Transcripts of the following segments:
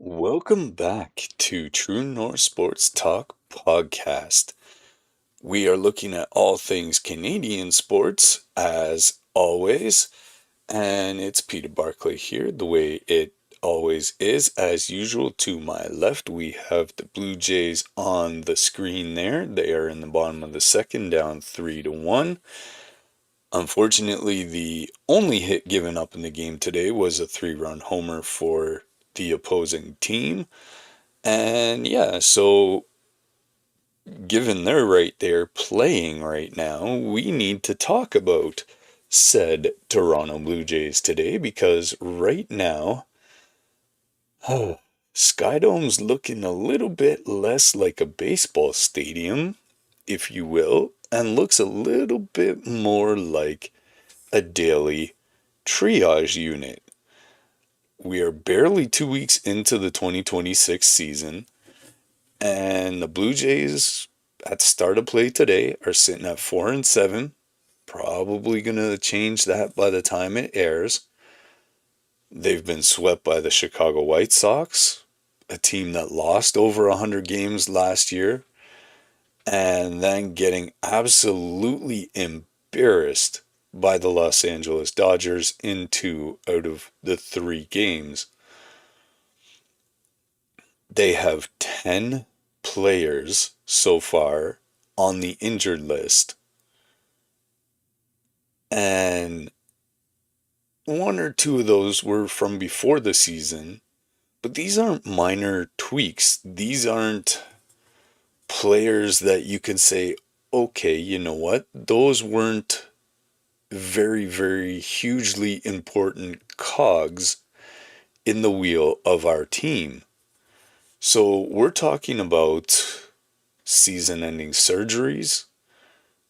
Welcome back to True North Sports Talk Podcast. We are looking at all things Canadian sports as always, and it's Peter Barclay here, the way it always is. As usual, to my left, we have the Blue Jays on the screen there. They are in the bottom of the second, down 3-1. Unfortunately, the only hit given up in the game today was a three-run homer for the opposing team. And yeah, so given they're right there playing right now, we need to talk about said Toronto Blue Jays today because right now, Skydome's looking a little bit less like a baseball stadium, if you will, and looks a little bit more like a daily triage unit. We are barely 2 weeks into the 2026 season. And the Blue Jays at the start of play today are sitting at 4-7. Probably going to change that by the time it airs. They've been swept by the Chicago White Sox, a team that lost over 100 games last year, and then getting absolutely embarrassed by the Los Angeles Dodgers in 2 out of the 3 games. They have 10 players so far on the injured list. And 1 or 2 of those were from before the season. But these aren't minor tweaks. These aren't players that you can say, okay, you know what? Those weren't very, very hugely important cogs in the wheel of our team. So we're talking about season-ending surgeries,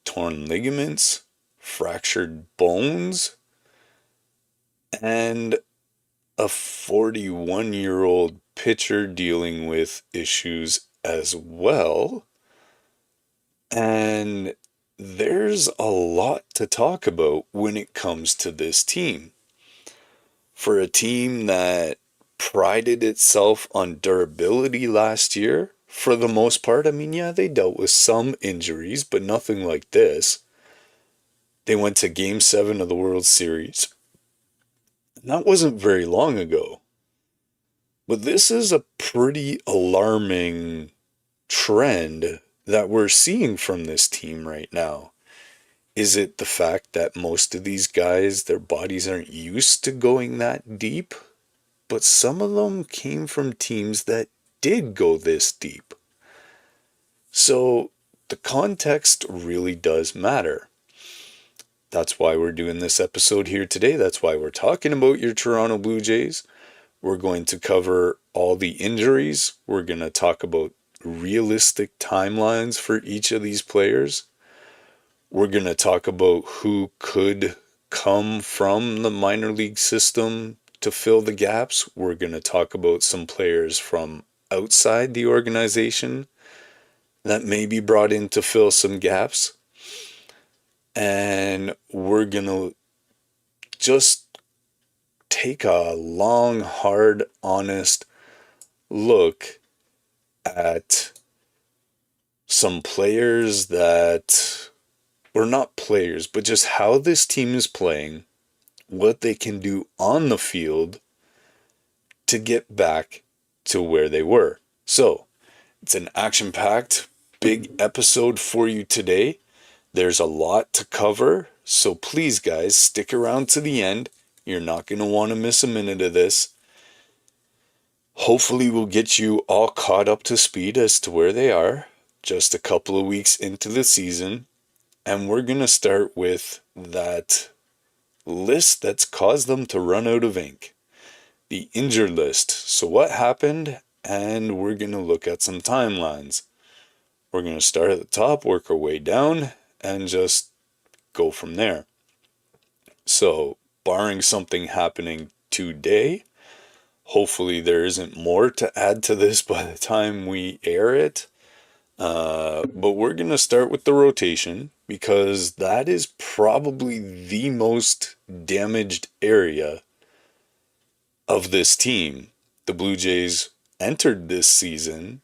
torn ligaments, fractured bones, and a 41-year-old pitcher dealing with issues as well. And there's a lot to talk about when it comes to this team. For a team that prided itself on durability last year, for the most part, I mean, yeah, they dealt with some injuries, but nothing like this. They went to Game 7 of the World Series. And that wasn't very long ago. But this is a pretty alarming trend that we're seeing from this team right now. Is it the fact that most of these guys, their bodies aren't used to going that deep? But some of them came from teams that did go this deep. So the context really does matter. That's why we're doing this episode here today. That's why we're talking about your Toronto Blue Jays. We're going to cover all the injuries. We're going to talk about realistic timelines for each of these players. We're going to talk about who could come from the minor league system to fill the gaps. We're going to talk about some players from outside the organization that may be brought in to fill some gaps. And we're going to just take a long, hard, honest look at some players that, or not players, but just how this team is playing, what they can do on the field to get back to where they were. So, it's an action-packed, big episode for you today. There's a lot to cover, so please, guys, stick around to the end. You're not going to want to miss a minute of this. Hopefully, we'll get you all caught up to speed as to where they are, just a couple of weeks into the season. And we're going to start with that list that's caused them to run out of ink. The injured list. So what happened? And we're going to look at some timelines. We're going to start at the top, work our way down, and just go from there. So, barring something happening today, hopefully there isn't more to add to this by the time we air it. But we're going to start with the rotation because that is probably the most damaged area of this team. The Blue Jays entered this season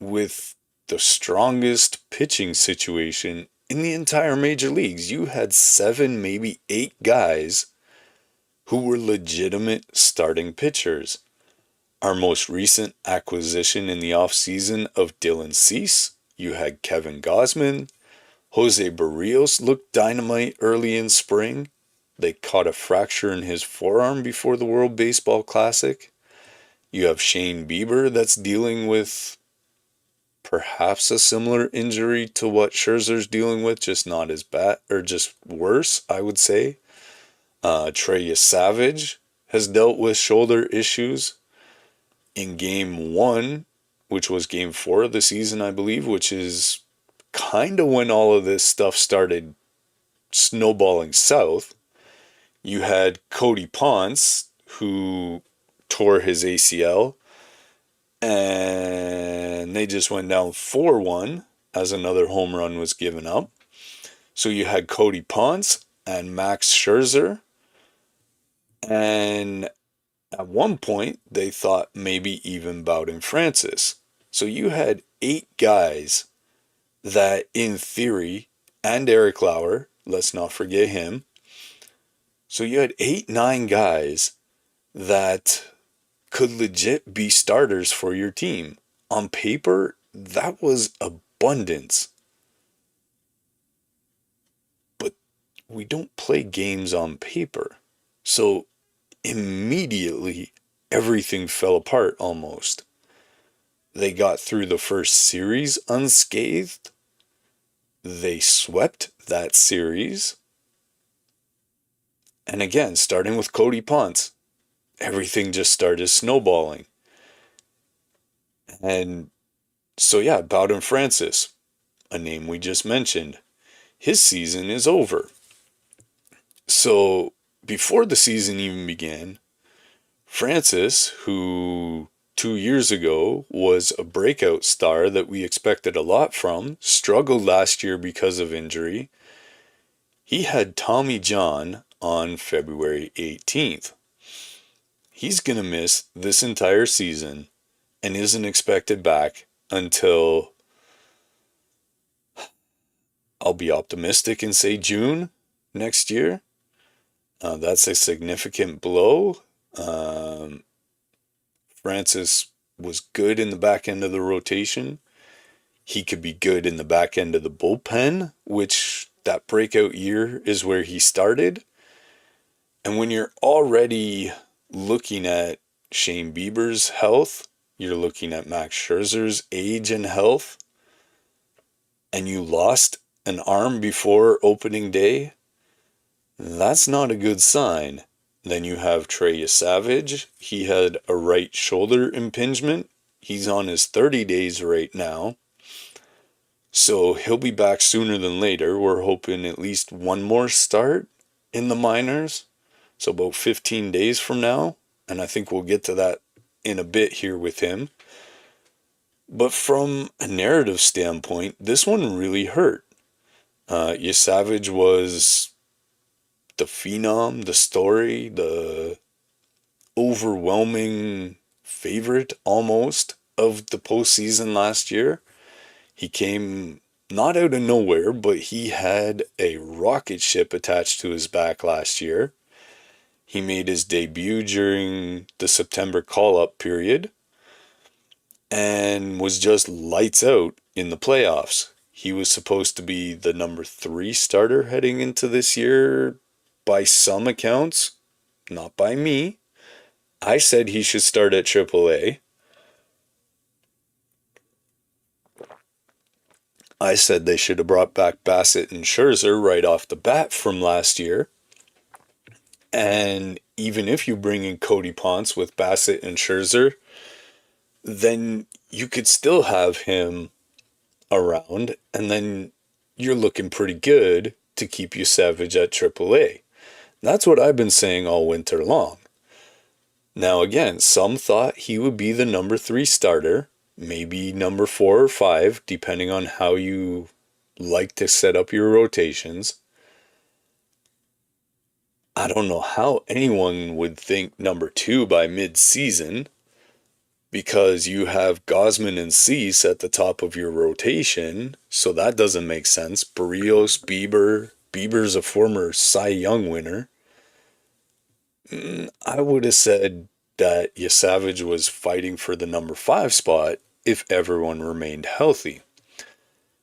with the strongest pitching situation in the entire major leagues. You had seven, maybe eight guys who were legitimate starting pitchers. Our most recent acquisition in the offseason of Dylan Cease, you had Kevin Gausman. Jose Barrios looked dynamite early in spring. They caught a fracture in his forearm before the World Baseball Classic. You have Shane Bieber that's dealing with perhaps a similar injury to what Scherzer's dealing with, just not as bad, or just worse, I would say. Trey Savage has dealt with shoulder issues in game one, which was game four of the season, I believe, which is kind of when all of this stuff started snowballing south. You had Cody Ponce, who tore his ACL, and they just went down 4-1 as another home run was given up. So you had Cody Ponce and Max Scherzer, and at one point they thought maybe even Bowden Francis. So you had eight guys that in theory, and Eric Lauer, let's not forget him. So you had 8, 9 guys that could legit be starters for your team. On paper, that was abundance. But we don't play games on paper. So immediately, everything fell apart almost. They got through the first series unscathed. They swept that series. And again, starting with Cody Ponce, everything just started snowballing. And so, yeah, Bowden Francis, a name we just mentioned, his season is over. So, before the season even began, Francis, who 2 years ago was a breakout star that we expected a lot from, struggled last year because of injury. He had Tommy John on February 18th. He's going to miss this entire season and isn't expected back until, I'll be optimistic and say June next year. That's a significant blow. Francis was good in the back end of the rotation. He could be good in the back end of the bullpen, which that breakout year is where he started. And when you're already looking at Shane Bieber's health, you're looking at Max Scherzer's age and health, and you lost an arm before opening day, that's not a good sign. Then you have Trey Savage. He had a right shoulder impingement. He's on his 30 days right now. So he'll be back sooner than later. We're hoping at least one more start in the minors. So about 15 days from now. And I think we'll get to that in a bit here with him. But from a narrative standpoint, this one really hurt. Savage was the phenom, the story, the overwhelming favorite almost of the postseason last year. He came not out of nowhere, but he had a rocket ship attached to his back last year. He made his debut during the September call-up period and was just lights out in the playoffs. He was supposed to be the number 3 starter heading into this year by some accounts, not by me. I said he should start at AAA. I said they should have brought back Bassett and Scherzer right off the bat from last year. And even if you bring in Cody Ponce with Bassett and Scherzer, then you could still have him around, and then you're looking pretty good to keep you Savage at AAA. That's what I've been saying all winter long. Now again, some thought he would be the number 3 starter, maybe number 4 or 5, depending on how you like to set up your rotations. I don't know how anyone would think number 2 by mid-season, because you have Gosman and Cease at the top of your rotation, so that doesn't make sense. Barrios, Bieber. Bieber's a former Cy Young winner. I would have said that Yesavage was fighting for the number 5 spot if everyone remained healthy.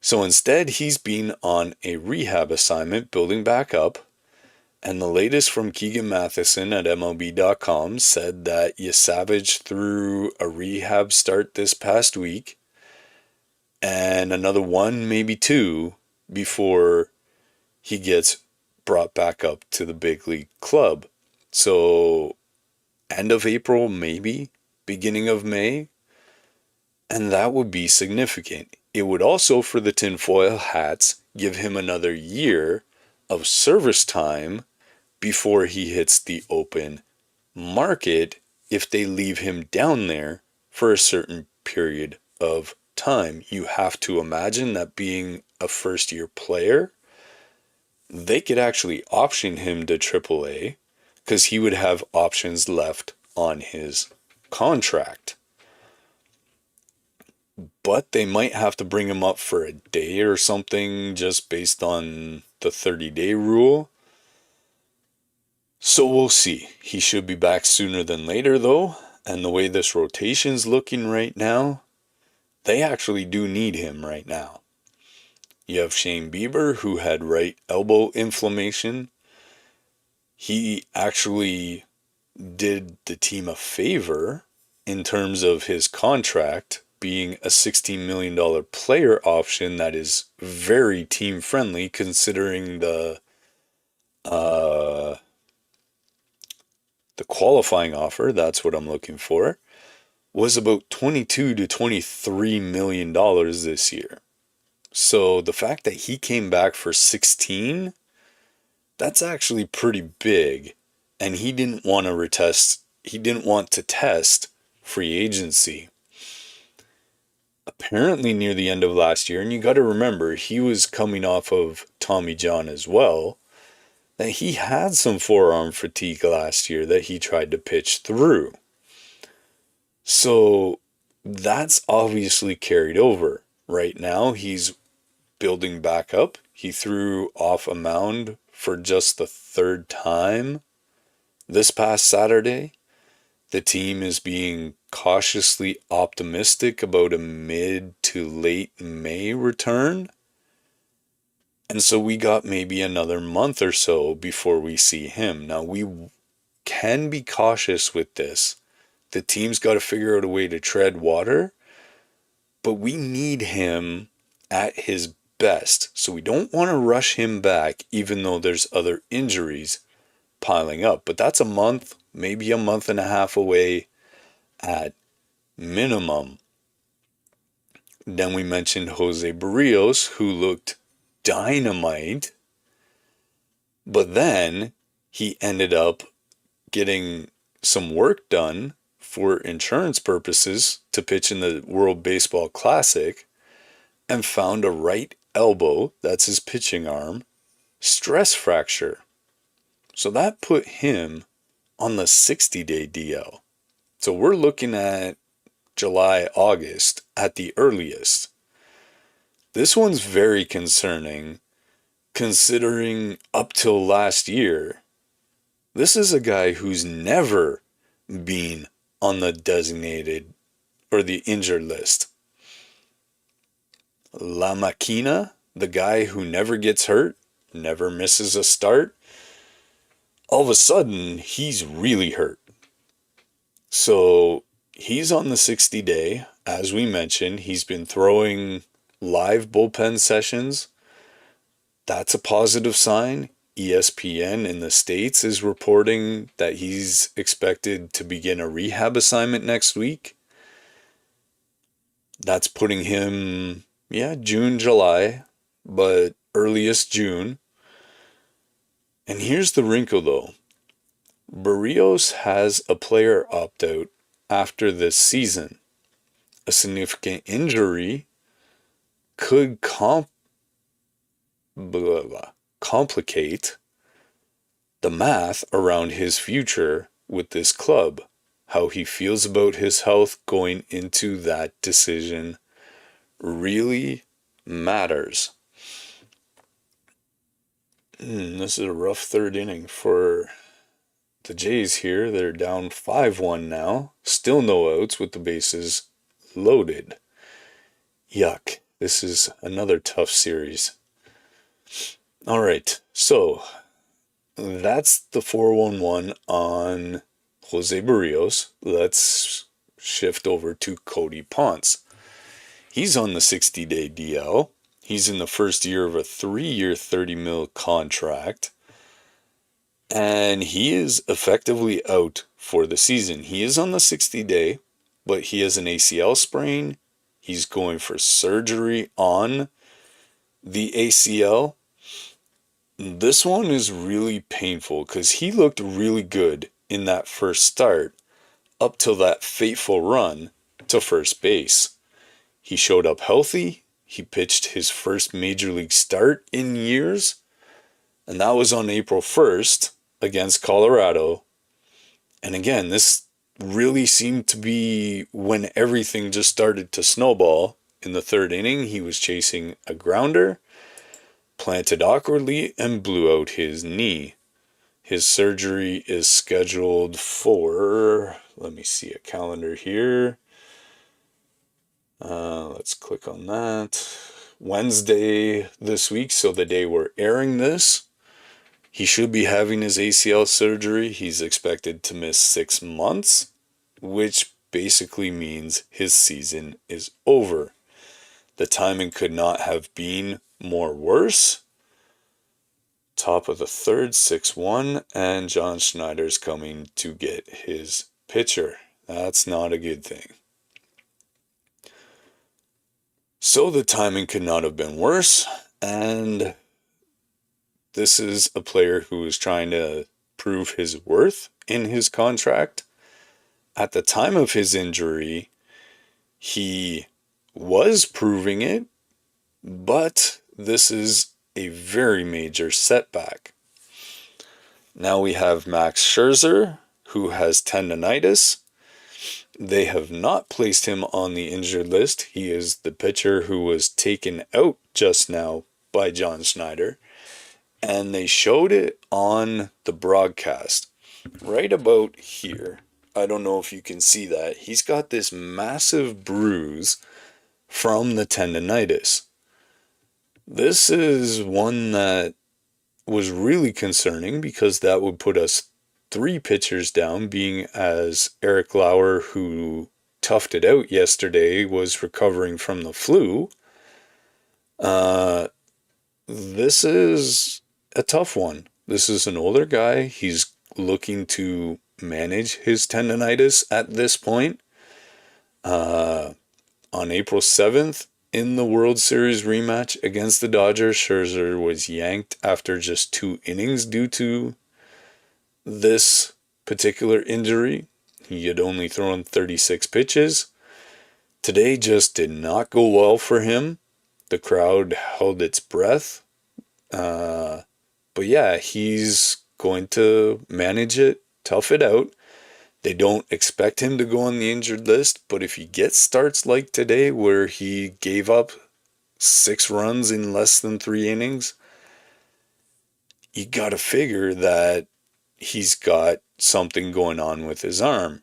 So instead, he's been on a rehab assignment building back up. And the latest from Keegan Matheson at MLB.com said that Yesavage threw a rehab start this past week and another one, maybe two, before he gets brought back up to the big league club. So end of April, maybe, beginning of May, and that would be significant. It would also, for the tinfoil hats, give him another year of service time before he hits the open market if they leave him down there for a certain period of time. You have to imagine that being a first year player, they could actually option him to AAA because he would have options left on his contract. But they might have to bring him up for a day or something just based on the 30-day rule. So we'll see. He should be back sooner than later though. And the way this rotation's looking right now, they actually do need him right now. You have Shane Bieber, who had right elbow inflammation. He actually did the team a favor in terms of his contract being a $16 million player option that is very team friendly considering the qualifying offer, that's what I'm looking for, was about $22 to $23 million this year. So the fact that he came back for 16, that's actually pretty big. And he didn't want to test free agency. Apparently near the end of last year, and you got to remember, he was coming off of Tommy John as well, that he had some forearm fatigue last year that he tried to pitch through. So that's obviously carried over. Right now, he's building back up. He threw off a mound for just the third time this past Saturday. The team is being cautiously optimistic about a mid to late May return. And so we got maybe another month or so before we see him. Now we can be cautious with this. The team's got to figure out a way to tread water, but we need him at his best. So we don't want to rush him back, even though there's other injuries piling up. But that's a month, maybe a month and a half away at minimum. Then we mentioned Jose Barrios, who looked dynamite, but then he ended up getting some work done for insurance purposes to pitch in the World Baseball Classic and found a right elbow, that's his pitching arm, stress fracture. So that put him on the 60-day DL. So we're looking at July, August at the earliest. This one's very concerning considering up till last year, this is a guy who's never been on the designated or the injured list. La Maquina, the guy who never gets hurt, never misses a start, all of a sudden he's really hurt. So he's on the 60-day. As we mentioned, he's been throwing live bullpen sessions. That's a positive sign. ESPN in the States is reporting that he's expected to begin a rehab assignment next week. That's putting him, June, July, but earliest June. And here's the wrinkle though. Barrios has a player opt-out after this season. A significant injury could complicate the math around his future with this club. how he feels about his health going into that decision really matters. This is a rough third inning for the Jays here. They're down 5-1 now. Still no outs with the bases loaded. Yuck. This is another tough series. All right. So that's the 4-1-1 on Jose Barrios. Let's shift over to Cody Ponce. He's on the 60-day DL. He's in the first year of a 3-year, $30 million contract. And he is effectively out for the season. He is on the 60-day, but he has an ACL sprain. He's going for surgery on the ACL. This one is really painful because he looked really good in that first start up till that fateful run to first base. He showed up healthy. He pitched his first major league start in years, and that was on April 1st against Colorado. And again, this really seemed to be when everything just started to snowball. In the third inning, he was chasing a grounder, planted awkwardly, and blew out his knee. His surgery is scheduled for, let me see a calendar here. Let's click on that. Wednesday this week, so the day we're airing this. He should be having his ACL surgery. He's expected to miss 6 months, which basically means his season is over. The timing could not have been more worse. Top of the third, 6-1, and John Schneider's coming to get his pitcher. That's not a good thing. So the timing could not have been worse, and this is a player who is trying to prove his worth in his contract. At the time of his injury, he was proving it, but this is a very major setback. Now we have Max Scherzer, who has tendonitis. They have not placed him on the injured list. He is the pitcher who was taken out just now by John Schneider. And they showed it on the broadcast right about here. I don't know if you can see that. He's got this massive bruise from the tendonitis. This is one that was really concerning because that would put us 3 pitchers down, being as Eric Lauer, who toughed it out yesterday, was recovering from the flu. This is a tough one. This is an older guy. He's looking to manage his tendonitis at this point. On April 7th, in the World Series rematch against the Dodgers, Scherzer was yanked after just 2 innings due to this particular injury. He had only thrown 36 pitches. Today just did not go well for him. The crowd held its breath. But yeah, he's going to manage it, tough it out. They don't expect him to go on the injured list, but if he gets starts like today where he gave up 6 runs in less than 3 innings, you gotta figure that he's got something going on with his arm.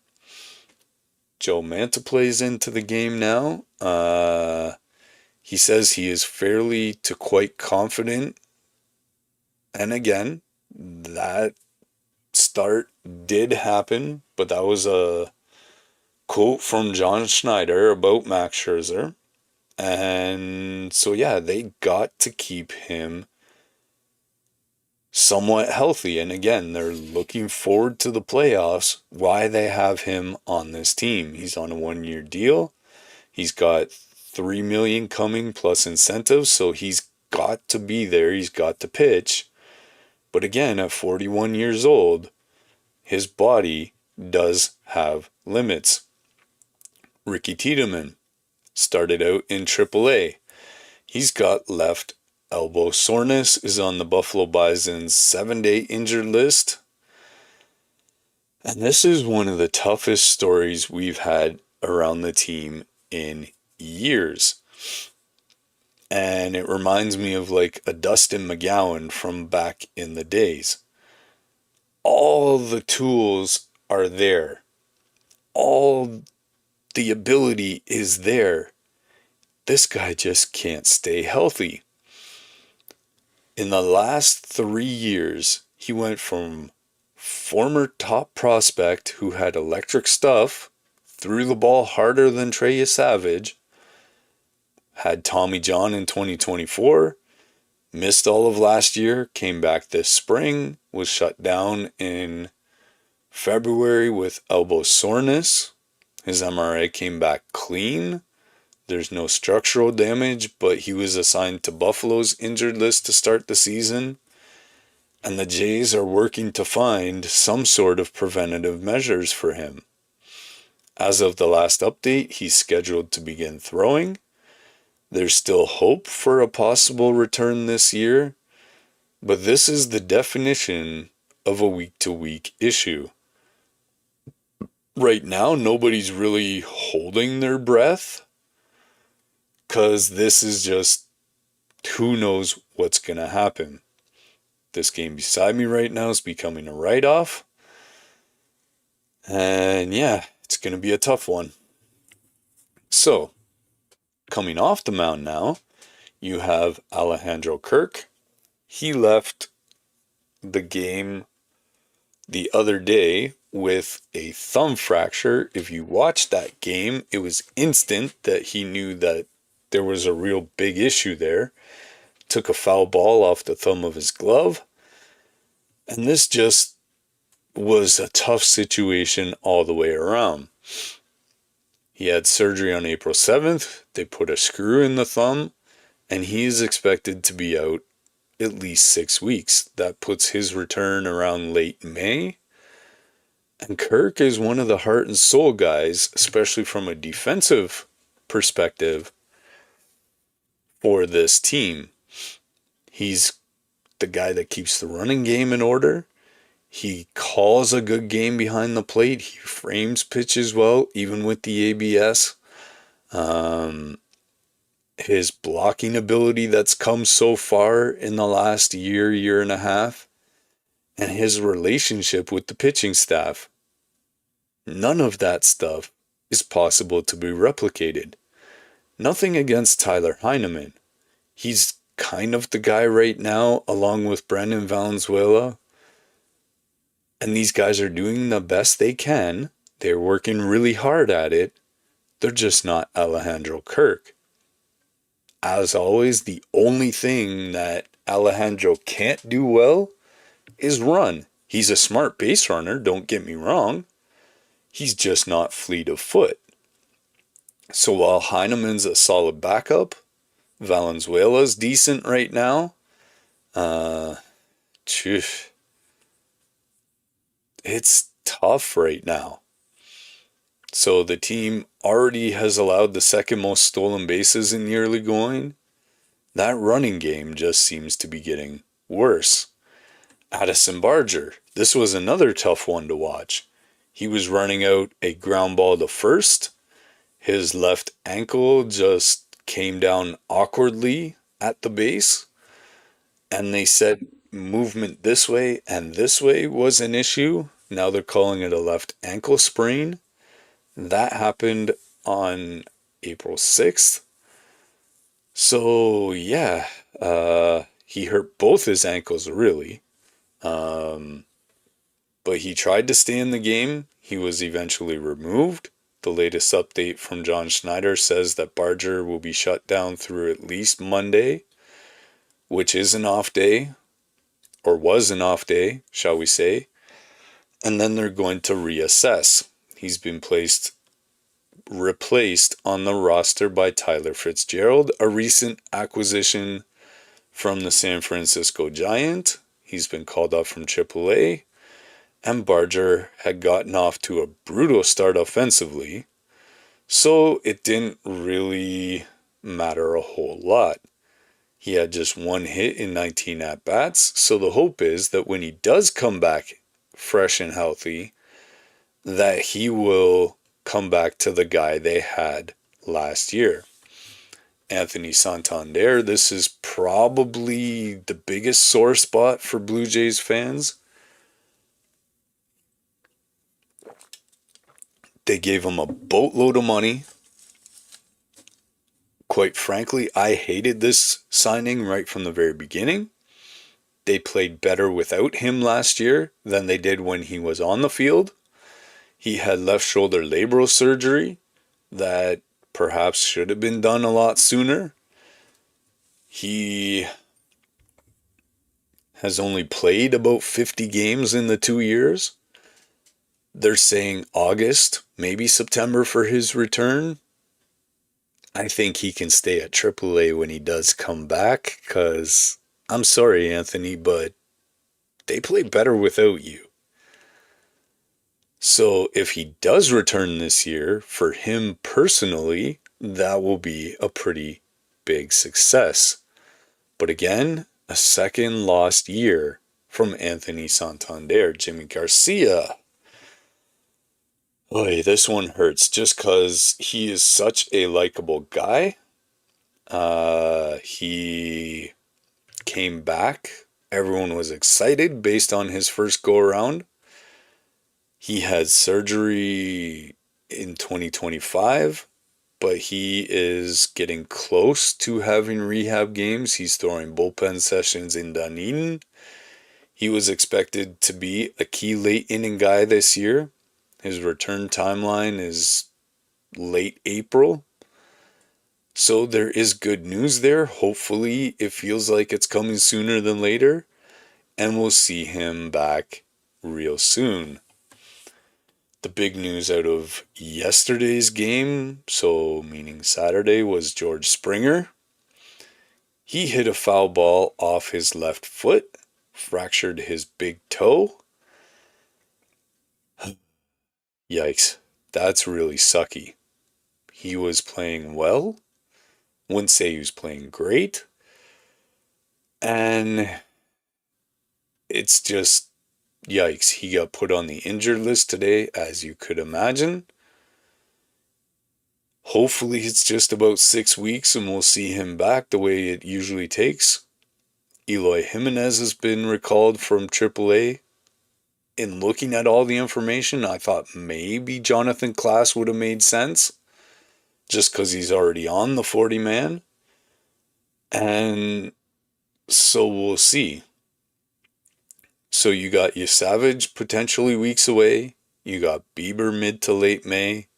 Joe Manta plays into the game now. He says he is fairly to quite confident. And again, that start did happen, but that was a quote from John Schneider about Max Scherzer. And so yeah, they got to keep him somewhat healthy. And again, they're looking forward to the playoffs. Why they have him on this team. He's on a 1-year deal. He's got $3 million coming plus incentives, so he's got to be there. He's got to pitch. But again, at 41 years old, his body does have limits. Ricky Tiedemann started out in AAA. He's got left elbow soreness, is on the Buffalo Bison's 7-day injured list. And this is one of the toughest stories we've had around the team in years. And it reminds me of like a Dustin McGowan from back in the days. All the tools are there. All the ability is there. This guy just can't stay healthy. In the last 3 years, he went from former top prospect who had electric stuff, threw the ball harder than Trey Savage, had Tommy John in 2024, missed all of last year, came back this spring, was shut down in February with elbow soreness. His MRI came back clean. There's no structural damage, but he was assigned to Buffalo's injured list to start the season. And the Jays are working to find some sort of preventative measures for him. As of the last update, he's scheduled to begin throwing. There's still hope for a possible return this year, but this is the definition of a week-to-week issue. Right now, nobody's really holding their breath because this is just who knows what's going to happen. This game beside me right now is becoming a write-off. And yeah, it's going to be a tough one. So, coming off the mound now, you have Alejandro Kirk. He left the game the other day with a thumb fracture. If you watched that game, it was instant that he knew that there was a real big issue there. Took a foul ball off the thumb of his glove. And this just was a tough situation all the way around. He had surgery on April 7th. They put a screw in the thumb, and he is expected to be out at least 6 weeks. That puts his return around late May. And Kirk is one of the heart and soul guys, especially from a defensive perspective, for this team. He's the guy that keeps the running game in order. He calls a good game behind the plate. He frames pitches well, even with the ABS. His blocking ability that's come so far in the last year, year and a half, and his relationship with the pitching staff. None of that stuff is possible to be replicated. Nothing against Tyler Heineman. He's kind of the guy right now, along with Brendan Valenzuela. And these guys are doing the best they can. They're working really hard at it. They're just not Alejandro Kirk. As always, the only thing that Alejandro can't do well is run. He's a smart base runner, don't get me wrong. He's just not fleet of foot. So while Heineman's a solid backup, Valenzuela's decent right now. It's tough right now. So the team already has allowed the second most stolen bases in the early going. That running game just seems to be getting worse. Addison Barger, this was another tough one to watch. He was running out a ground ball to first. His left ankle just came down awkwardly at the base. And they said movement this way and this way was an issue. Now they're calling it a left ankle sprain. That happened on April 6th. So, yeah, he hurt both his ankles, really. But he tried to stay in the game. He was eventually removed. The latest update from John Schneider says that Barger will be shut down through at least Monday, which is an off day, or was an off day, shall we say. And then they're going to reassess. He's been replaced on the roster by Tyler Fitzgerald, a recent acquisition from the San Francisco Giant. He's been called up from AAA. And Barger had gotten off to a brutal start offensively, so it didn't really matter a whole lot. He had just one hit in 19 at-bats, so the hope is that when he does come back fresh and healthy, that he will come back to the guy they had last year. Anthony Santander, this is probably the biggest sore spot for Blue Jays fans. They gave him a boatload of money. Quite frankly, I hated this signing right from the very beginning. They played better without him last year than they did when he was on the field. He had left shoulder labral surgery that perhaps should have been done a lot sooner. He has only played about 50 games in the 2 years. They're saying August, maybe September for his return. I think he can stay at AAA when he does come back, because I'm sorry, Anthony, but they play better without you. So if he does return this year, for him personally, that will be a pretty big success. But again, a second lost year from Anthony Santander. Jimmy Garcia. Boy, this one hurts just because he is such a likable guy. He came back. Everyone was excited based on his first go around. He had surgery in 2025, but he is getting close to having rehab games. He's throwing bullpen sessions in Dunedin. He was expected to be a key late inning guy this year. His return timeline is late April. So there is good news there. Hopefully it feels like it's coming sooner than later. And we'll see him back real soon. The big news out of yesterday's game, so meaning Saturday, was George Springer. He hit a foul ball off his left foot, fractured his big toe. Yikes, that's really sucky. He was playing well. Wouldn't say he was playing great. And it's just yikes. He got put on the injured list today, as you could imagine. Hopefully it's just about 6 weeks and we'll see him back the way it usually takes. Eloy Jimenez has been recalled from AAA. In looking at all the information, I thought maybe Jonathan Class would have made sense, just because he's already on the 40-man. And so we'll see. So you got your Savage potentially weeks away. You got Bieber mid to late May.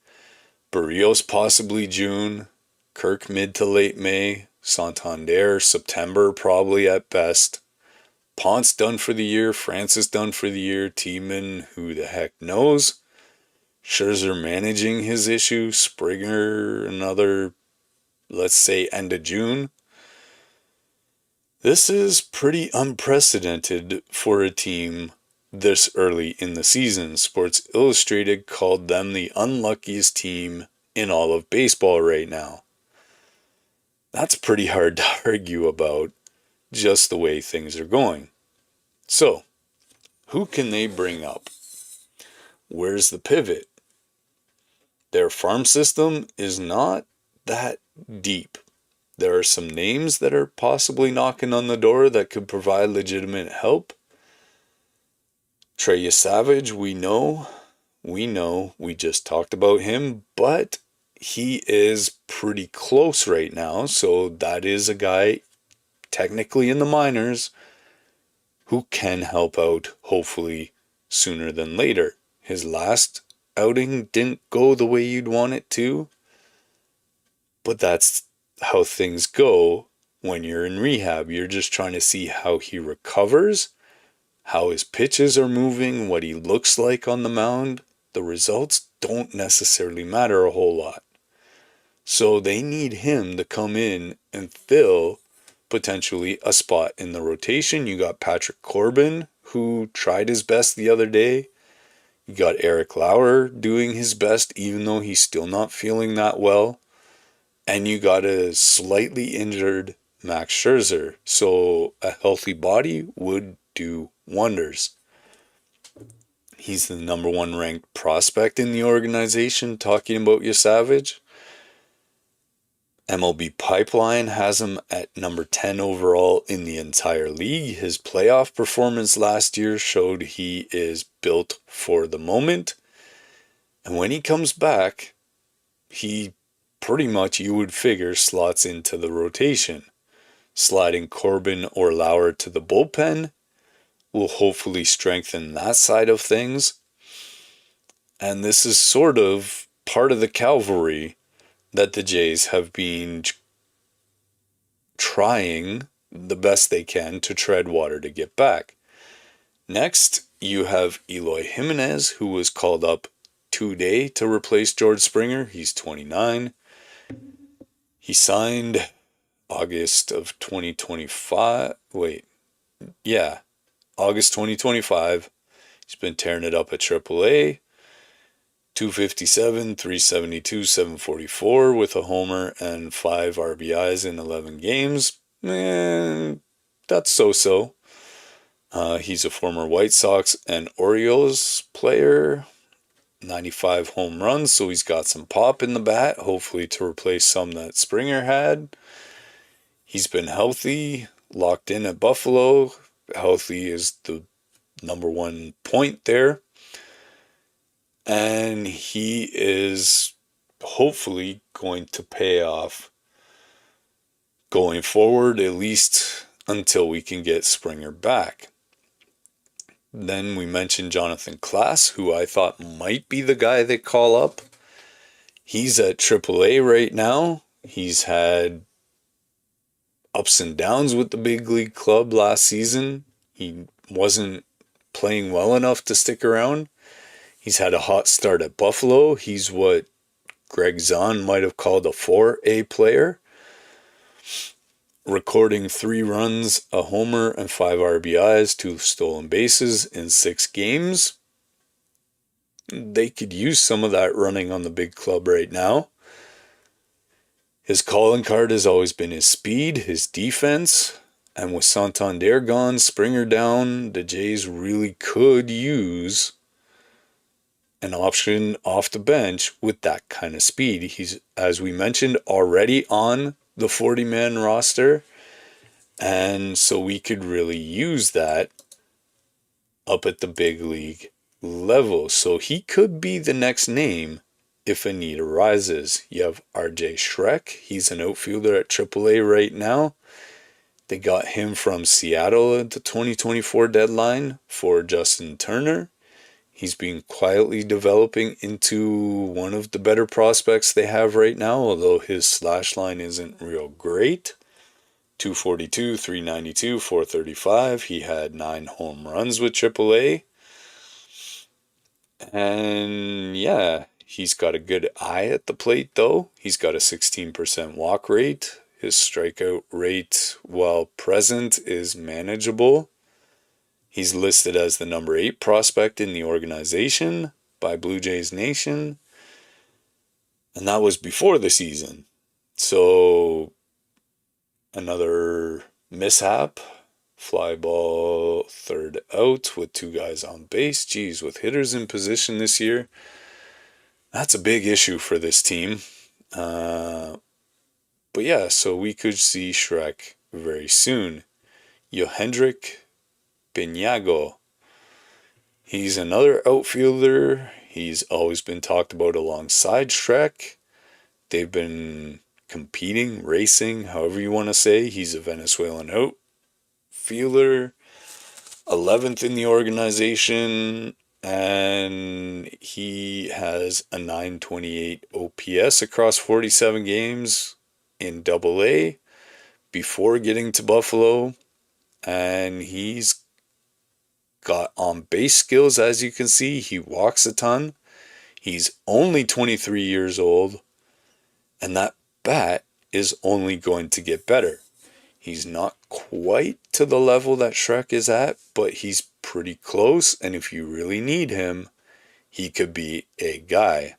Berrios possibly June. Kirk mid to late May. Santander September probably at best. Ponce done for the year. Francis done for the year. Tiemann, who the heck knows. Scherzer managing his issue. Springer another, let's say, end of June. This is pretty unprecedented for a team this early in the season. Sports Illustrated called them the unluckiest team in all of baseball right now. That's pretty hard to argue about, just the way things are going. So, who can they bring up? Where's the pivot? Their farm system is not that deep. There are some names that are possibly knocking on the door that could provide legitimate help. Trey Savage, we know, we just talked about him, but he is pretty close right now, so that is a guy technically in the minors who can help out, hopefully sooner than later. His last outing didn't go the way you'd want it to, but that's how things go when you're in rehab. You're just trying to see how he recovers, how his pitches are moving, what he looks like on the mound. The results don't necessarily matter a whole lot. So they need him to come in and fill potentially a spot in the rotation. You got Patrick Corbin, who tried his best the other day. You got Eric Lauer doing his best, even though he's still not feeling that well. And you got a slightly injured Max Scherzer. So a healthy body would do wonders. He's the number one ranked prospect in the organization, talking about Yosavage. MLB Pipeline has him at number 10 overall in the entire league. His playoff performance last year showed he is built for the moment. And when he comes back, he pretty much, you would figure, slots into the rotation. Sliding Corbin or Lauer to the bullpen will hopefully strengthen that side of things. And this is sort of part of the cavalry that the Jays have been trying the best they can to tread water to get back. Next, you have Eloy Jimenez, who was called up today to replace George Springer. He's 29. He signed August of 2025. August 2025. He's been tearing it up at AAA. 257, 372, 744 with a homer and 5 RBIs in 11 games. That's so-so. He's a former White Sox and Orioles player. 95 home runs, so he's got some pop in the bat, hopefully to replace some that Springer had. He's been healthy, locked in at Buffalo. Healthy is the number one point there. And he is hopefully going to pay off going forward, at least until we can get Springer back. Then we mentioned Jonathan Klaas, who I thought might be the guy they call up. He's at AAA right now. He's had ups and downs with the big league club last season. He wasn't playing well enough to stick around. He's had a hot start at Buffalo. He's what Greg Zahn might have called a 4A player. Recording 3 runs, a homer, and 5 RBIs, 2 stolen bases in 6 games. They could use some of that running on the big club right now. His calling card has always been his speed, his defense, and with Santander gone, Springer down, the Jays really could use an option off the bench with that kind of speed. He's, as we mentioned, already on the 40-man roster, and so we could really use that up at the big league level. So he could be the next name if a need arises. You have RJ Schreck. He's an outfielder at AAA right now. They got him from Seattle at the 2024 deadline for Justin Turner. He's been quietly developing into one of the better prospects they have right now, although his slash line isn't real great. 242, 392, 435. He had 9 home runs with AAA. And yeah, he's got a good eye at the plate though. He's got a 16% walk rate. His strikeout rate, while present, is manageable. He's listed as the number 8 prospect in the organization by Blue Jays Nation. And that was before the season. So, another mishap. Fly ball, third out with 2 guys on base. Geez, with hitters in position this year, that's a big issue for this team. But yeah, so we could see Schreck very soon. Yohendrick Pinago. He's another outfielder. He's always been talked about alongside Schreck. They've been competing, racing, however you want to say. He's a Venezuelan outfielder, 11th in the organization, and he has a 928 OPS across 47 games in AA before getting to Buffalo. And he's got on-base skills, as you can see. He walks a ton. He's only 23 years old. And that bat is only going to get better. He's not quite to the level that Schreck is at, but he's pretty close. And if you really need him, he could be a guy.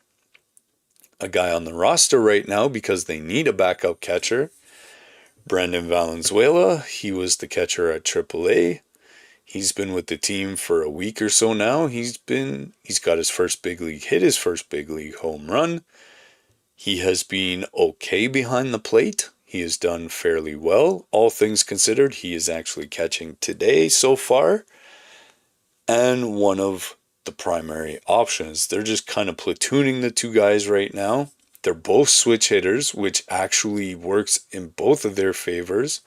A guy on the roster right now because they need a backup catcher. Brandon Valenzuela. He was the catcher at AAA. He's been with the team for a week or so now. He's got his first big league hit, his first big league home run. He has been okay behind the plate. He has done fairly well. All things considered, he is actually catching today so far. And one of the primary options. They're just kind of platooning the two guys right now. They're both switch hitters, which actually works in both of their favors.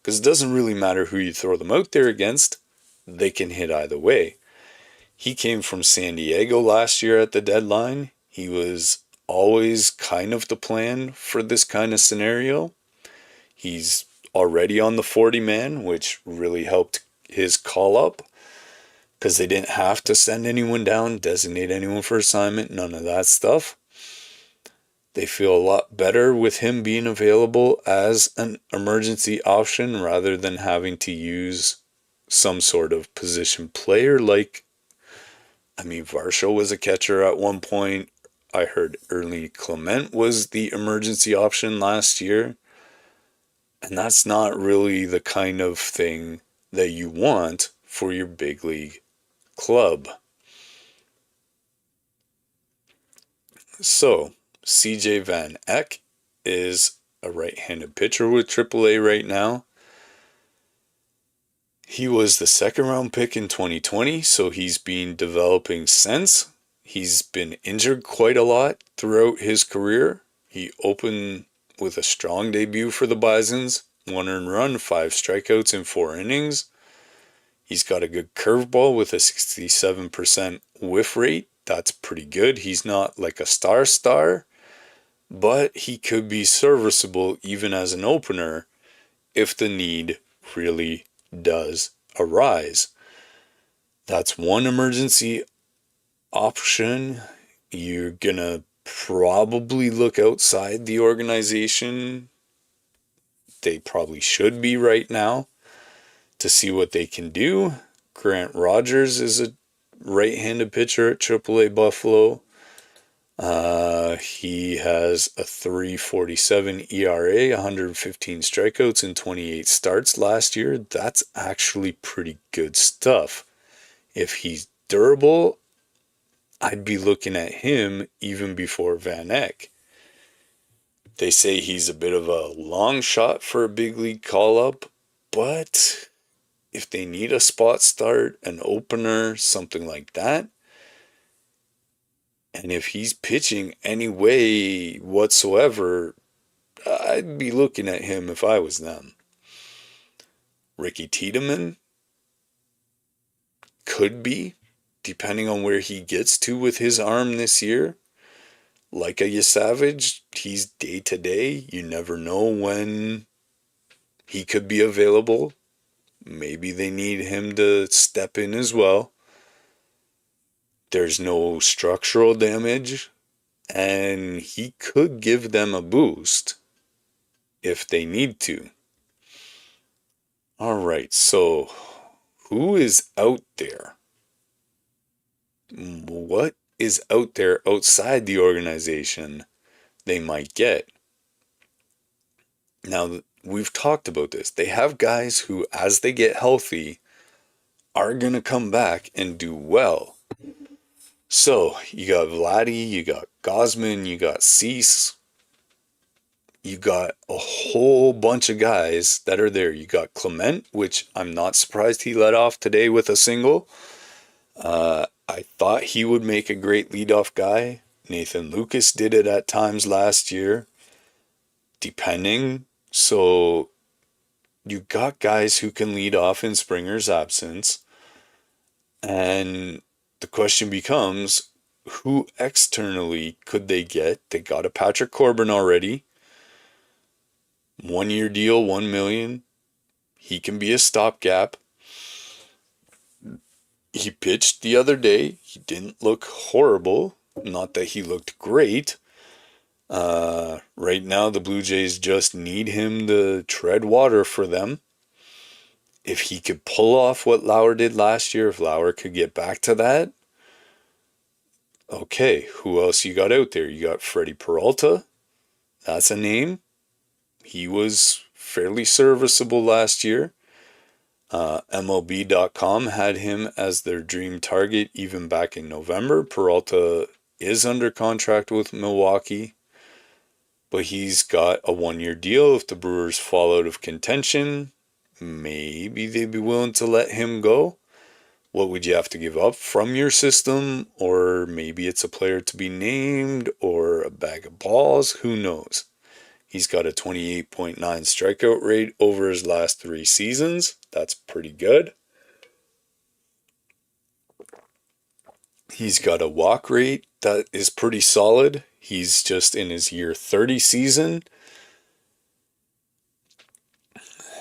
Because it doesn't really matter who you throw them out there against. They can hit either way. He came from San Diego last year at the deadline. He was always kind of the plan for this kind of scenario. He's already on the 40 man, which really helped his call up because they didn't have to send anyone down, designate anyone for assignment, none of that stuff. They feel a lot better with him being available as an emergency option rather than having to use some sort of position player like, Varsho was a catcher at one point. I heard Ernie Clement was the emergency option last year. And that's not really the kind of thing that you want for your big league club. So, CJ Van Eck is a right-handed pitcher with AAA right now. He was the second round pick in 2020, so he's been developing since. He's been injured quite a lot throughout his career. He opened with a strong debut for the Bisons, 1 earned run, 5 strikeouts in 4 innings. He's got a good curveball with a 67% whiff rate. That's pretty good. He's not like a star, but he could be serviceable even as an opener if the need really does arise. That's one emergency option. You're gonna probably look outside the organization. They probably should be right now to see what they can do. Grant Rogers is a right-handed pitcher at AAA Buffalo. He has a 3.47 ERA, 115 strikeouts in 28 starts last year. That's actually pretty good stuff. If he's durable, I'd be looking at him even before Van Eck. They say he's a bit of a long shot for a big league call-up, but if they need a spot start, an opener, something like that, and if he's pitching any way whatsoever, I'd be looking at him if I was them. Ricky Tiedemann could be, depending on where he gets to with his arm this year. Like a Yesavage, he's day to day. You never know when he could be available. Maybe they need him to step in as well. There's no structural damage, and he could give them a boost if they need to. Alright, so who is out there? What is out there outside the organization they might get? Now, we've talked about this. They have guys who, as they get healthy, are going to come back and do well. So, you got Vladdy, you got Gausman, you got Cease. You got a whole bunch of guys that are there. You got Clement, which I'm not surprised he let off today with a single. I thought he would make a great leadoff guy. Nathan Lucas did it at times last year, depending. So you got guys who can lead off in Springer's absence. And the question becomes, who externally could they get? They got a Patrick Corbin already. 1 year deal, $1 million. He can be a stopgap. He pitched the other day. He didn't look horrible. Not that he looked great. Right now, the Blue Jays just need him to tread water for them. If he could pull off what Lauer did last year, if Lauer could get back to that, okay, who else you got out there? You got Freddie Peralta. That's a name. He was fairly serviceable last year. MLB.com had him as their dream target even back in November. Peralta is under contract with Milwaukee, but he's got a 1-year deal. If the Brewers fall out of contention, maybe they'd be willing to let him go. What would you have to give up from your system? Or maybe it's a player to be named or a bag of balls. Who knows? He's got a 28.9 strikeout rate over his last 3 seasons. That's pretty good. He's got a walk rate that is pretty solid. He's just in his year 30 season.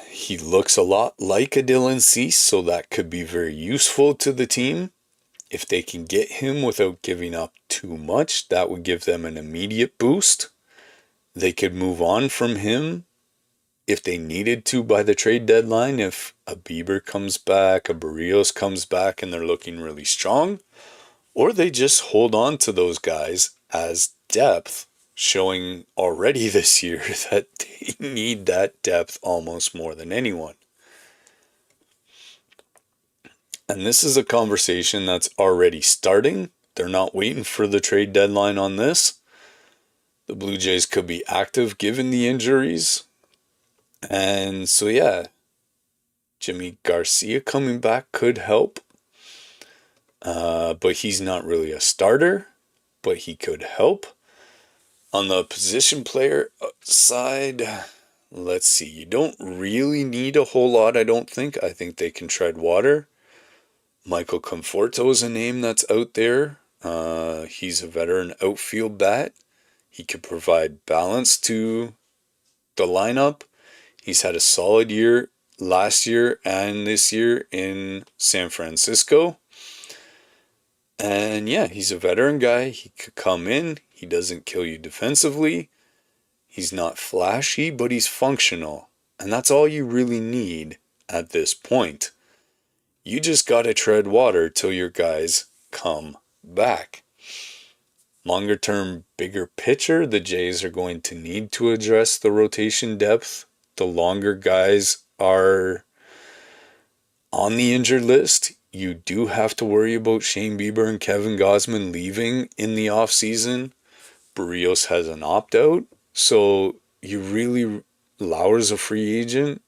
He looks a lot like a Dylan Cease, so that could be very useful to the team. If they can get him without giving up too much, that would give them an immediate boost. They could move on from him if they needed to by the trade deadline. If a Bieber comes back, a Berrios comes back, and they're looking really strong. Or they just hold on to those guys as depth, showing already this year that they need that depth almost more than anyone. And this is a conversation that's already starting. They're not waiting for the trade deadline on this. The Blue Jays could be active given the injuries. And so, yeah, Jimmy Garcia coming back could help. But he's not really a starter, but he could help. On the position player side, let's see. You don't really need a whole lot, I don't think. I think they can tread water. Michael Conforto is a name that's out there. He's a veteran outfield bat. He could provide balance to the lineup. He's had a solid year last year and this year in San Francisco. And yeah, he's a veteran guy. He could come in. He doesn't kill you defensively. He's not flashy, but he's functional. And that's all you really need at this point. You just gotta tread water till your guys come back. Longer term, bigger picture, the Jays are going to need to address the rotation depth. The longer guys are on the injured list, you do have to worry about Shane Bieber and Kevin Gausman leaving in the offseason. Berrios has an opt-out, so Lauer's a free agent.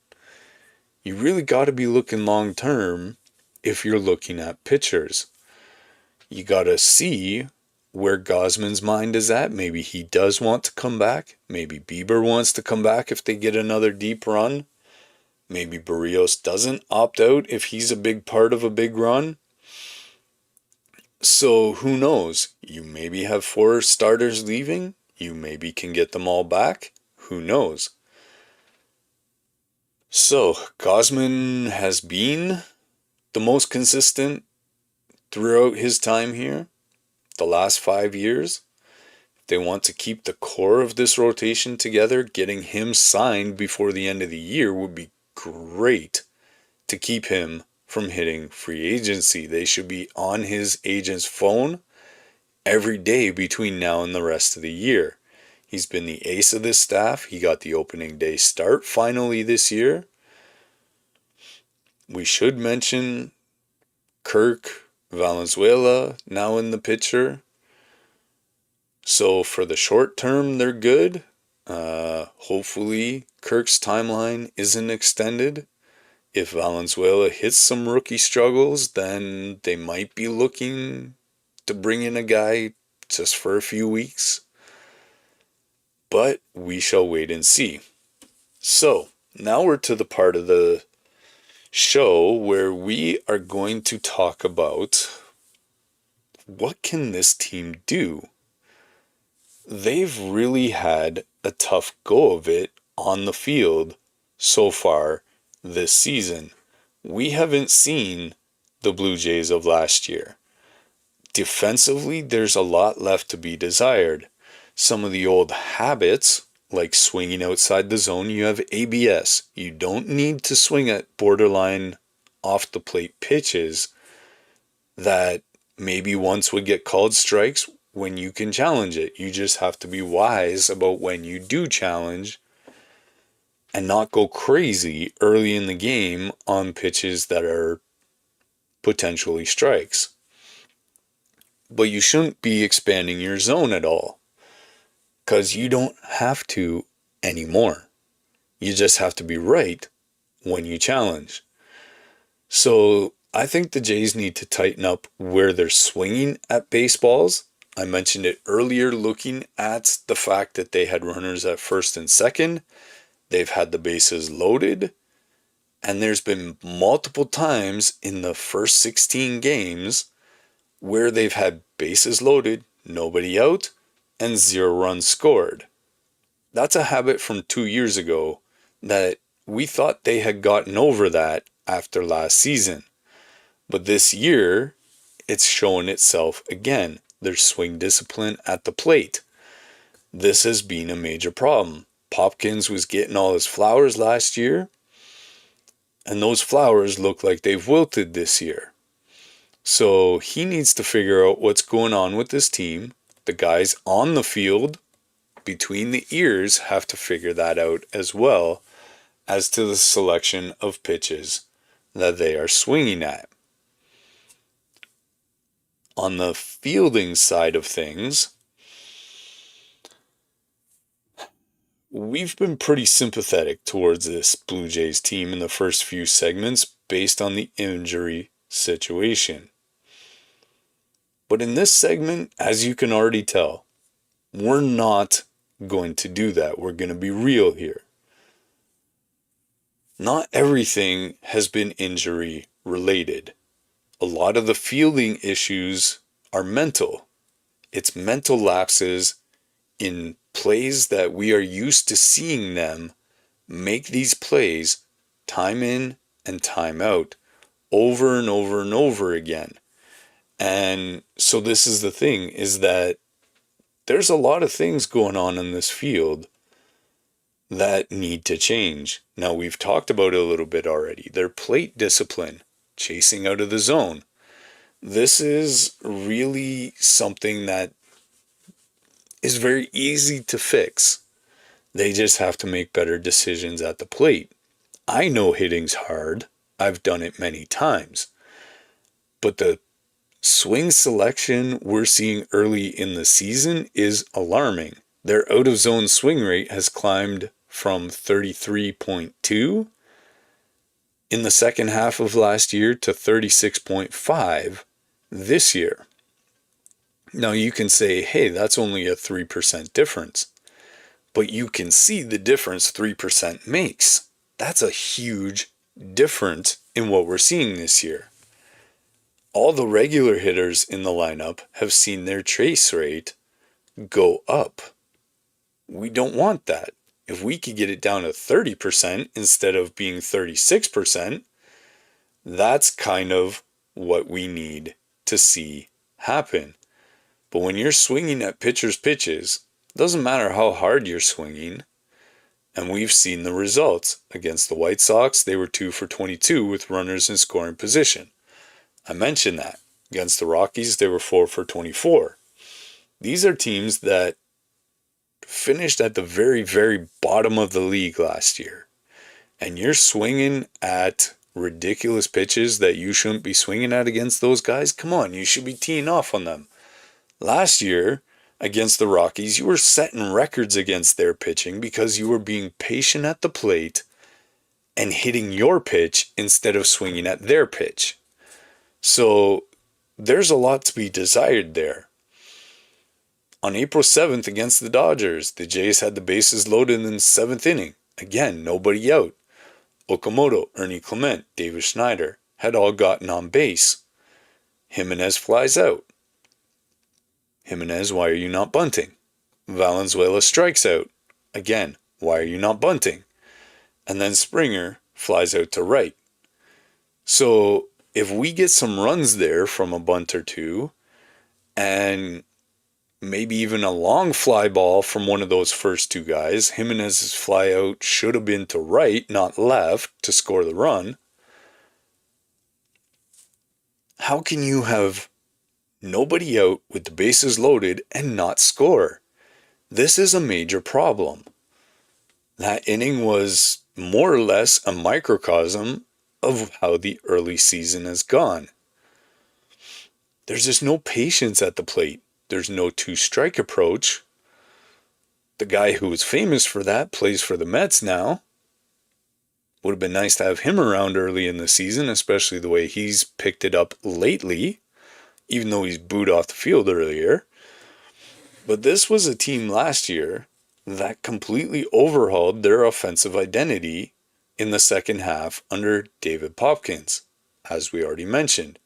You really got to be looking long term if you're looking at pitchers. You got to see where Gausman's mind is at. Maybe he does want to come back. Maybe Bieber wants to come back if they get another deep run. Maybe Berrios doesn't opt out if he's a big part of a big run. So who knows? You maybe have 4 starters leaving. You maybe can get them all back. Who knows? So Gausman has been the most consistent throughout his time here. The last 5 years. If they want to keep the core of this rotation together, getting him signed before the end of the year would be great to keep him from hitting free agency. They should be on his agent's phone every day between now and the rest of the year. He's been the ace of this staff. He got the opening day start finally this year. We should mention Kirk Valenzuela now in the picture. So for the short term, they're good. Hopefully Kirk's timeline isn't extended. If Valenzuela hits some rookie struggles, then they might be looking to bring in a guy just for a few weeks. But we shall wait and see. So now we're to the part of the show where we are going to talk about what can this team do. They've really had a tough go of it on the field so far this season. We haven't seen the Blue Jays of last year. Defensively, there's a lot left to be desired. Some of the old habits, like swinging outside the zone, you have ABS. You don't need to swing at borderline off the plate pitches that maybe once would get called strikes when you can challenge it. You just have to be wise about when you do challenge and not go crazy early in the game on pitches that are potentially strikes. But you shouldn't be expanding your zone at all because you don't have to anymore. You just have to be right when you challenge. So I think the Jays need to tighten up where they're swinging at baseballs. I mentioned it earlier, looking at the fact that they had runners at first and second. They've had the bases loaded. And there's been multiple times in the first 16 games where they've had bases loaded, nobody out, and 0 runs scored. That's a habit from 2 years ago that we thought they had gotten over that after last season. But this year, it's showing itself again. Their swing discipline at the plate. This has been a major problem. Popkins was getting all his flowers last year, and those flowers look like they've wilted this year. So he needs to figure out what's going on with this team. The guys on the field between the ears have to figure that out as well as to the selection of pitches that they are swinging at. On the fielding side of things, we've been pretty sympathetic towards this Blue Jays team in the first few segments based on the injury situation. But in this segment, as you can already tell, we're not going to do that. We're going to be real here. Not everything has been injury related. A lot of the fielding issues are mental. It's mental lapses in plays that we are used to seeing them make these plays time in and time out over and over and over again. And so this is the thing, is that there's a lot of things going on in this field that need to change. Now, we've talked about it a little bit already. Their plate discipline, chasing out of the zone. This is really something that is very easy to fix. They just have to make better decisions at the plate. I know hitting's hard. I've done it many times. But the swing selection we're seeing early in the season is alarming. Their out of zone swing rate has climbed from 33.2 in the second half of last year to 36.5 this year. Now you can say, hey, that's only a 3% difference. But you can see the difference 3% makes. That's a huge difference in what we're seeing this year. All the regular hitters in the lineup have seen their chase rate go up. We don't want that. If we could get it down to 30% instead of being 36%, that's kind of what we need to see happen. But when you're swinging at pitchers' pitches, it doesn't matter how hard you're swinging. And we've seen the results. Against the White Sox, they were 2 for 22 with runners in scoring position. I mentioned that. Against the Rockies, they were 4 for 24. These are teams that finished at the very, very bottom of the league last year. And you're swinging at ridiculous pitches that you shouldn't be swinging at against those guys. Come on, you should be teeing off on them. Last year, against the Rockies, you were setting records against their pitching because you were being patient at the plate and hitting your pitch instead of swinging at their pitch. So there's a lot to be desired there. On April 7th against the Dodgers, the Jays had the bases loaded in the 7th inning. Again, nobody out. Okamoto, Ernie Clement, David Schneider had all gotten on base. Jimenez flies out. Jimenez, why are you not bunting? Valenzuela strikes out. Again, why are you not bunting? And then Springer flies out to right. So if we get some runs there from a bunt or two, and maybe even a long fly ball from one of those first two guys, Jimenez's fly out should have been to right, not left, to score the run. How can you have nobody out with the bases loaded and not score? This is a major problem. That inning was more or less a microcosm of how the early season has gone. There's just no patience at the plate. There's no two-strike approach. The guy who was famous for that plays for the Mets now. Would have been nice to have him around early in the season, especially the way he's picked it up lately, even though he's booed off the field earlier. But this was a team last year that completely overhauled their offensive identity in the second half under David Popkins, as we already mentioned.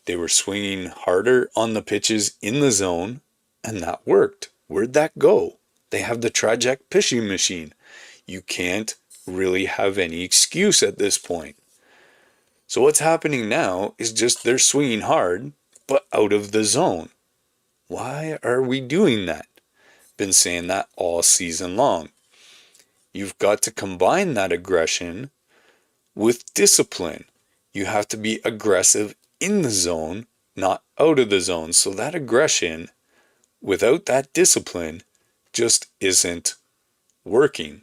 They were swinging harder on the pitches in the zone, and that worked. Where'd that go? They have the Traject pitching machine. You can't really have any excuse at this point. So what's happening now is just they're swinging hard, but out of the zone. Why are we doing that? Been saying that all season long. You've got to combine that aggression with discipline. You have to be aggressive in the zone, not out of the zone. So that aggression, without that discipline, just isn't working.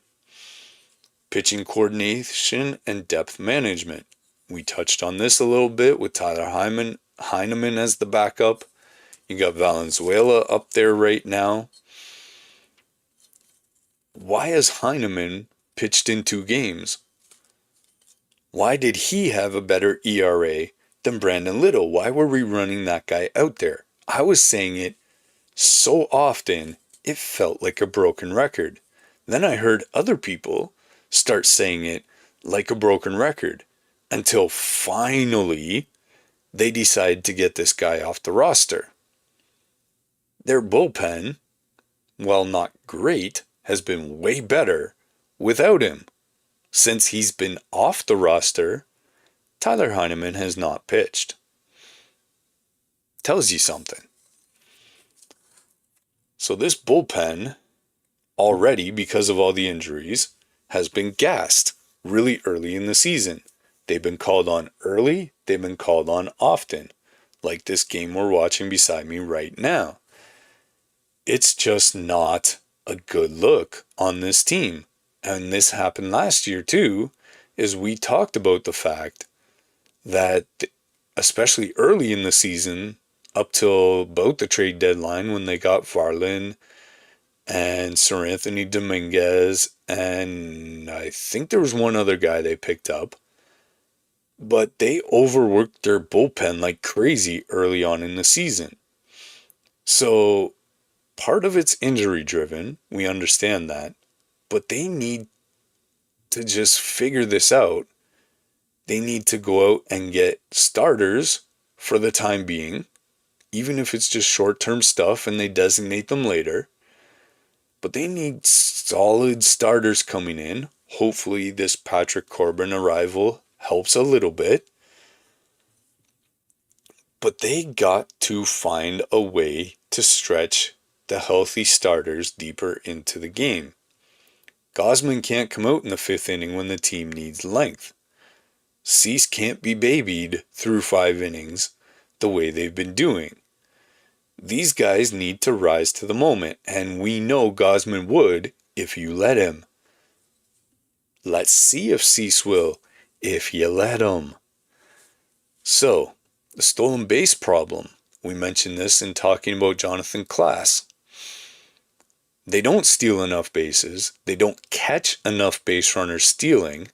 Pitching coordination and depth management. We touched on this a little bit with Tyler Heineman as the backup. You got Valenzuela up there right now. Why has Heineman pitched in 2 games? Why did he have a better ERA than Brandon Little? Why were we running that guy out there? I was saying it so often, it felt like a broken record. Then I heard other people start saying it like a broken record until finally they decide to get this guy off the roster. Their bullpen, while not great, has been way better without him. Since he's been off the roster, Tyler Heineman has not pitched. Tells you something. So this bullpen, already because of all the injuries, has been gassed really early in the season. They've been called on early, they've been called on often, like this game we're watching beside me right now. It's just not a good look on this team. And this happened last year too, is we talked about the fact that, especially early in the season, up till about the trade deadline when they got Varlin and Seranthony Dominguez, and I think there was one other guy they picked up, but they overworked their bullpen like crazy early on in the season. So part of it's injury driven, we understand that, but they need to just figure this out. They need to go out and get starters for the time being, even if it's just short-term stuff and they designate them later. But they need solid starters coming in. Hopefully this Patrick Corbin arrival helps a little bit. But they got to find a way to stretch the healthy starters deeper into the game. Gausman can't come out in the 5th inning when the team needs length. Cease can't be babied through 5 innings the way they've been doing. These guys need to rise to the moment, and we know Gausman would if you let him. Let's see if Cease will, if you let him. So, the stolen base problem. We mentioned this in talking about Jonathan Klaas. They don't steal enough bases. They don't catch enough base runners stealing.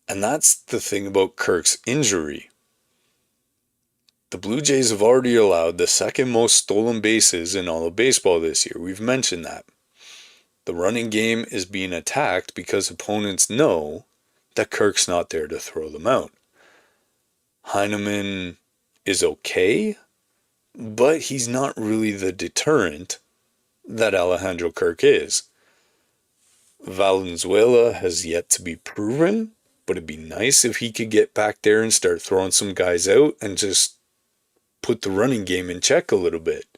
And that's the thing about Kirk's injury. The Blue Jays have already allowed the 2nd most stolen bases in all of baseball this year. We've mentioned that. The running game is being attacked because opponents know that Kirk's not there to throw them out. Heineman is okay, but he's not really the deterrent that Alejandro Kirk is. Valenzuela has yet to be proven, but it'd be nice if he could get back there and start throwing some guys out and just put the running game in check a little bit.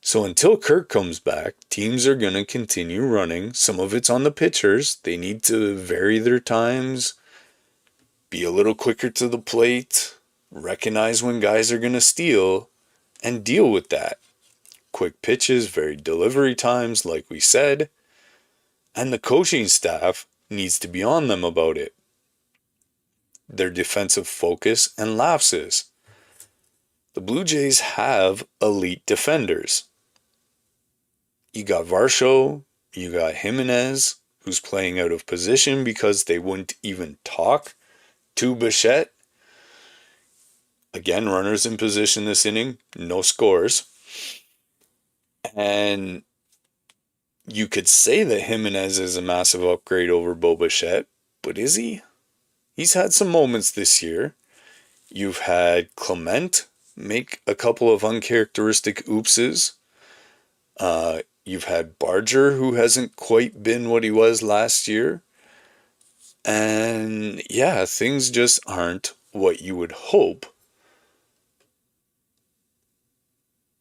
So until Kirk comes back, teams are going to continue running. Some of it's on the pitchers. They need to vary their times, be a little quicker to the plate, recognize when guys are going to steal, and deal with that. Quick pitches, varied delivery times, like we said. And the coaching staff needs to be on them about it. Their defensive focus and lapses. The Blue Jays have elite defenders. You got Varsho, you got Jimenez, who's playing out of position because they wouldn't even talk to Bichette. Again, runners in position this inning, no scores. And you could say that Jimenez is a massive upgrade over Bo Bichette, but is he? He's had some moments this year. You've had Clement make a couple of uncharacteristic oopses. You've had Barger, who hasn't quite been what he was last year. And yeah, things just aren't what you would hope.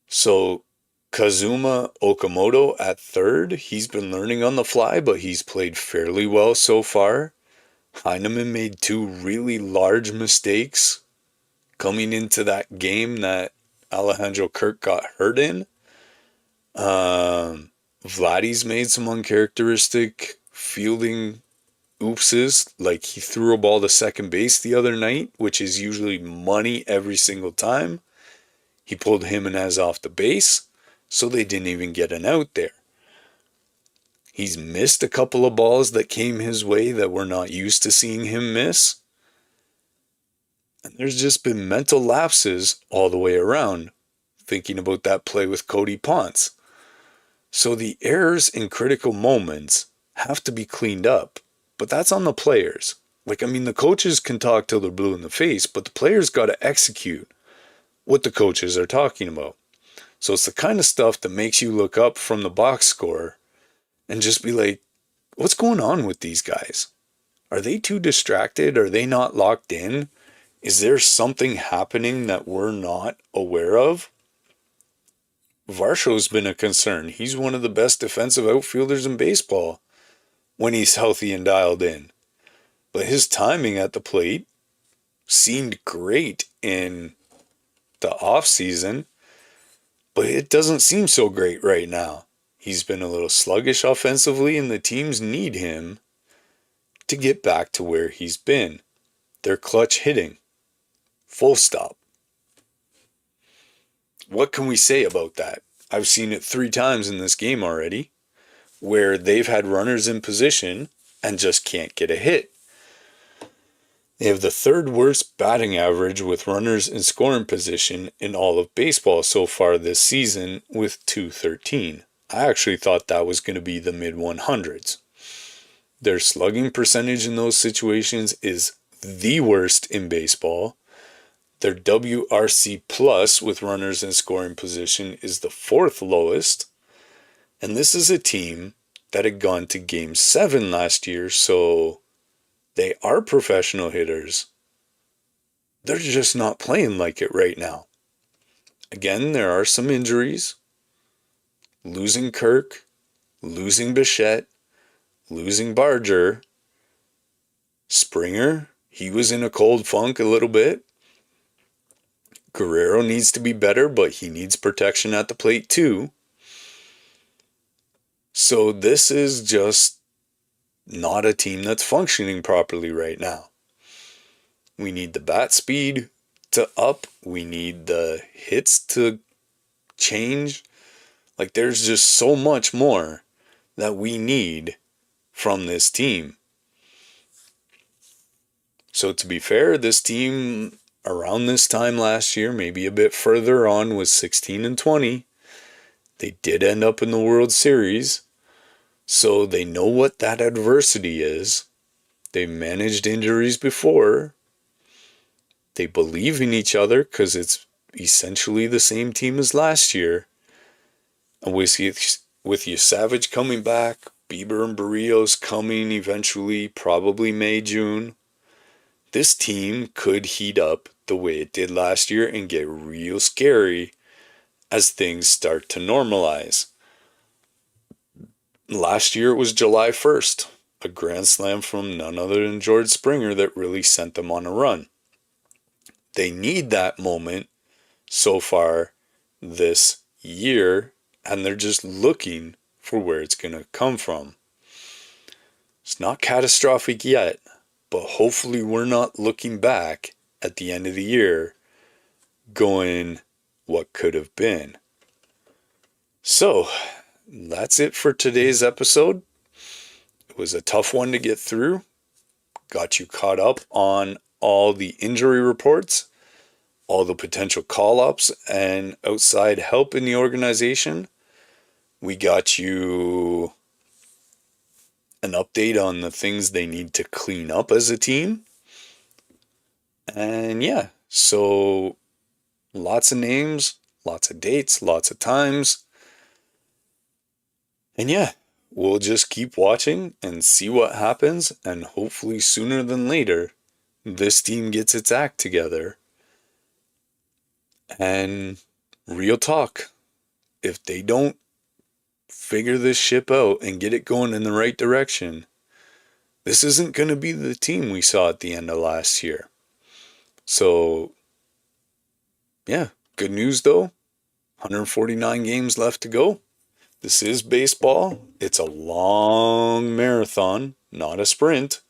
So Kazuma Okamoto at third, he's been learning on the fly, but he's played fairly well so far. Heineman made two really large mistakes coming into that game that Alejandro Kirk got hurt in. Vladdy's made some uncharacteristic fielding oopses, like he threw a ball to second base the other night, which is usually money every single time. He pulled Jimenez off the base, so they didn't even get an out there. He's missed a couple of balls that came his way that we're not used to seeing him miss. And there's just been mental lapses all the way around, thinking about that play with Cody Ponce. So the errors in critical moments have to be cleaned up, but that's on the players. The coaches can talk till they're blue in the face, but the players got to execute what the coaches are talking about. So it's the kind of stuff that makes you look up from the box score and just be like, what's going on with these guys? Are they too distracted? Are they not locked in? Is there something happening that we're not aware of? Varsho's been a concern. He's one of the best defensive outfielders in baseball when he's healthy and dialed in. But his timing at the plate seemed great in the off season, but it doesn't seem so great right now. He's been a little sluggish offensively, and the teams need him to get back to where he's been. They're clutch hitting. Full stop. What can we say about that? I've seen it 3 times in this game already, where they've had runners in position and just can't get a hit. They have the 3rd worst batting average with runners in scoring position in all of baseball so far this season with .213. I actually thought that was going to be the mid-100s. Their slugging percentage in those situations is the worst in baseball. Their WRC plus with runners in scoring position is the 4th lowest. And this is a team that had gone to Game 7 last year, so they are professional hitters. They're just not playing like it right now. Again, there are some injuries. Losing Kirk, losing Bichette, losing Barger. Springer, he was in a cold funk a little bit. Guerrero needs to be better, but he needs protection at the plate too. So this is just not a team that's functioning properly right now. We need the bat speed to up. We need the hits to change. There's just so much more that we need from this team. So to be fair, this team around this time last year, maybe a bit further on, was 16-20. They did end up in the World Series. So they know what that adversity is. They managed injuries before. They believe in each other because it's essentially the same team as last year. And with Savage coming back, Bieber and Barrios coming eventually, probably May, June, this team could heat up the way it did last year and get real scary as things start to normalize. Last year it was July 1st, a grand slam from none other than George Springer that really sent them on a run. They need that moment so far this year, and they're just looking for where it's going to come from. not catastrophic yet, but hopefully we're not looking back at the end of the year going, what could have been. So, that's it for today's episode. It was a tough one to get through. Got you caught up on all the injury reports, all the potential call-ups and outside help in the organization. We got you an update on the things they need to clean up as a team. And yeah, so lots of names, lots of dates, lots of times. And yeah, we'll just keep watching and see what happens. And hopefully sooner than later, this team gets its act together. And real talk, if they don't figure this ship out and get it going in the right direction, this isn't going to be the team we saw at the end of last year. So, yeah, good news though. 149 games left to go. This is baseball. It's a long marathon, not a sprint.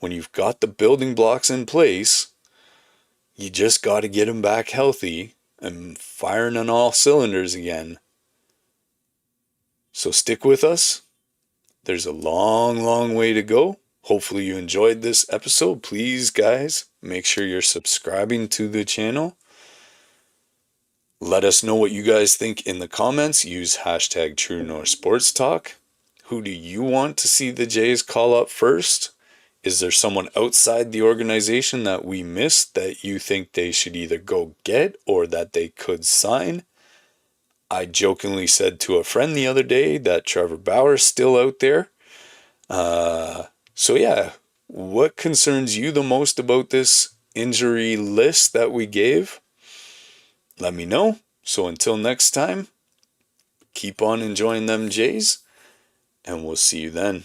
When you've got the building blocks in place, you just got to get them back healthy and firing on all cylinders again. So stick with us. There's a long, long way to go. Hopefully you enjoyed this episode. Please, guys, make sure you're subscribing to the channel. Let us know what you guys think in the comments. Use hashtag TrueNorthSportsTalk. Who do you want to see the Jays call up first? Is there someone outside the organization that we missed that you think they should either go get or that they could sign? I jokingly said to a friend the other day that Trevor Bauer's still out there. So yeah, what concerns you the most about this injury list that we gave? Let me know. So until next time, keep on enjoying them Jays, and we'll see you then.